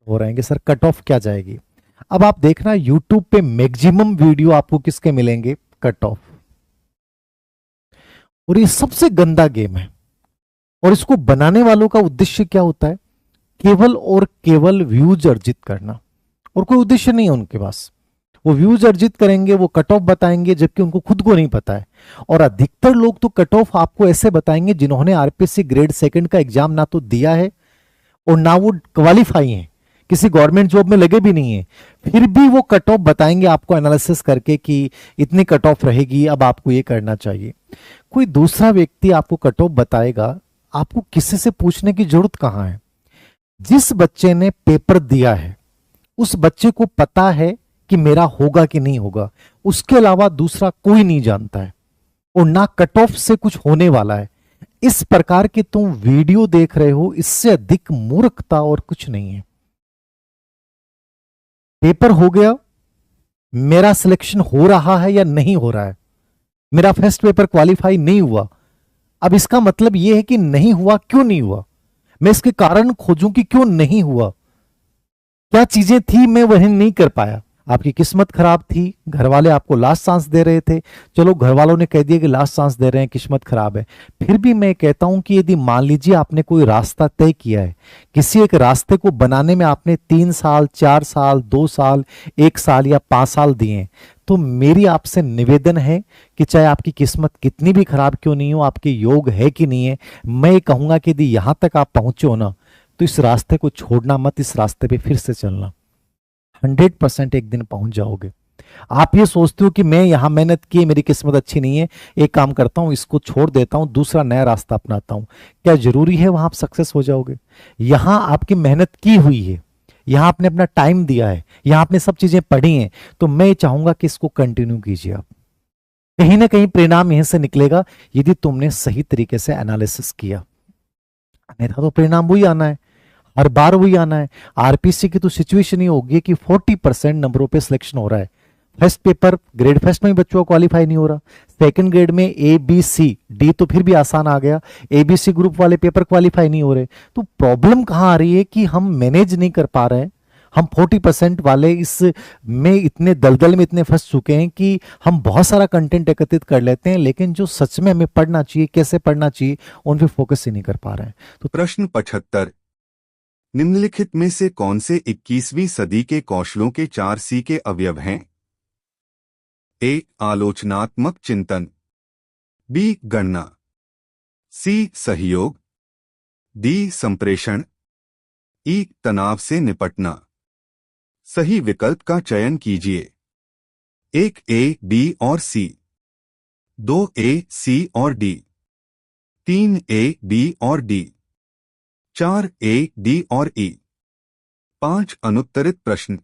हो रहे हैं कि सर कट ऑफ क्या जाएगी। अब आप देखना यूट्यूब पे मैक्सिमम वीडियो आपको किसके मिलेंगे, कट ऑफ। और ये सबसे गंदा गेम है। और इसको बनाने वालों का उद्देश्य क्या होता है, केवल और केवल व्यूज अर्जित करना, और कोई उद्देश्य नहीं है उनके पास। वो व्यूज अर्जित करेंगे, वो कट ऑफ बताएंगे, जबकि उनको खुद को नहीं पता है। और अधिकतर लोग तो कट ऑफ आपको ऐसे बताएंगे जिन्होंने आरपीएससी ग्रेड सेकंड का एग्जाम ना तो दिया है और ना वो क्वालिफाई है, किसी गवर्नमेंट जॉब में लगे भी नहीं है, फिर भी वो कट ऑफ बताएंगे आपको एनालिसिस करके कि इतनी कट ऑफ रहेगी, अब आपको ये करना चाहिए। कोई दूसरा व्यक्ति आपको कट ऑफ बताएगा, आपको किसी से पूछने की जरूरत कहां है। जिस बच्चे ने पेपर दिया है उस बच्चे को पता है कि मेरा होगा कि नहीं होगा, उसके अलावा दूसरा कोई नहीं जानता है, और ना कट ऑफ से कुछ होने वाला है। इस प्रकार के तुम वीडियो देख रहे हो, इससे अधिक मूर्खता और कुछ नहीं है। पेपर हो गया, मेरा सिलेक्शन हो रहा है या नहीं हो रहा है, मेरा फर्स्ट पेपर क्वालिफाई नहीं हुआ। अब इसका मतलब यह है कि नहीं हुआ, क्यों नहीं हुआ, मैं इसके कारण खोजूं कि क्यों नहीं हुआ, क्या चीजें थी मैं वह नहीं कर पाया। आपकी किस्मत खराब थी, घर वाले आपको लास्ट चांस दे रहे थे, चलो घर वालों ने कह दिया कि लास्ट चांस दे रहे हैं, किस्मत खराब है। फिर भी मैं कहता हूं कि यदि मान लीजिए आपने कोई रास्ता तय किया है, किसी एक रास्ते को बनाने में आपने 3 साल, 4 साल, 2 साल, 1 साल या 5 साल दिए, तो मेरी आपसे निवेदन है कि चाहे आपकी किस्मत कितनी भी खराब क्यों नहीं हो, आपके योग है कि नहीं है, मैं कहूंगा कि यदि यहां तक आप पहुंचे हो ना, तो इस रास्ते को छोड़ना मत, इस रास्ते पे फिर से चलना। 100% एक दिन पहुंच जाओगे। आप ये सोचते हो कि मैं यहां मेहनत की, मेरी किस्मत अच्छी नहीं है, एक काम करता हूं, इसको छोड़ देता हूं, दूसरा नया रास्ता अपनाता हूं, क्या जरूरी है वहां आप सक्सेस हो जाओगे। यहां आपकी मेहनत की हुई है, यहां आपने अपना टाइम दिया है, यहां आपने सब चीजें पढ़ी हैं, तो मैं चाहूंगा कि इसको कंटिन्यू कीजिए आप। कहीं ना कहीं परिणाम यहीं से निकलेगा, यदि तुमने सही तरीके से एनालिसिस किया, अन्यथा तो परिणाम वही आना है, हर बार वही आना है। आरपीसी की तो सिचुएशन ही होगी कि 40% नंबरों पे सिलेक्शन हो रहा है। फर्स्ट पेपर ग्रेड फर्स्ट में ही बच्चों का क्वालिफाई नहीं हो रहा, सेकंड ग्रेड में ए बी सी डी तो फिर भी आसान आ गया, ए बी सी ग्रुप वाले पेपर क्वालिफाई नहीं हो रहे। तो प्रॉब्लम कहां आ रही है कि हम मैनेज नहीं कर पा रहे हैं। हम 40% वाले इस में इतने दलदल में इतने फंस चुके हैं कि हम बहुत सारा कंटेंट एकत्रित कर लेते हैं, लेकिन जो सच में हमें पढ़ना चाहिए, कैसे पढ़ना चाहिए, उन पे फोकस ही नहीं कर पा रहे हैं। तो प्रश्न 75, निम्नलिखित में से कौन से 21वीं सदी के कौशलों के 4 C के अवयव हैं? ए. आलोचनात्मक चिंतन, बी. गणना, सी. सहयोग, डी. संप्रेषण, ई. तनाव से निपटना। सही विकल्प का चयन कीजिए। 1 ए, बी और सी, 2 ए, सी और डी, 3 ए, बी और डी, 4 ए, डी और ई। 5 अनुत्तरित प्रश्न।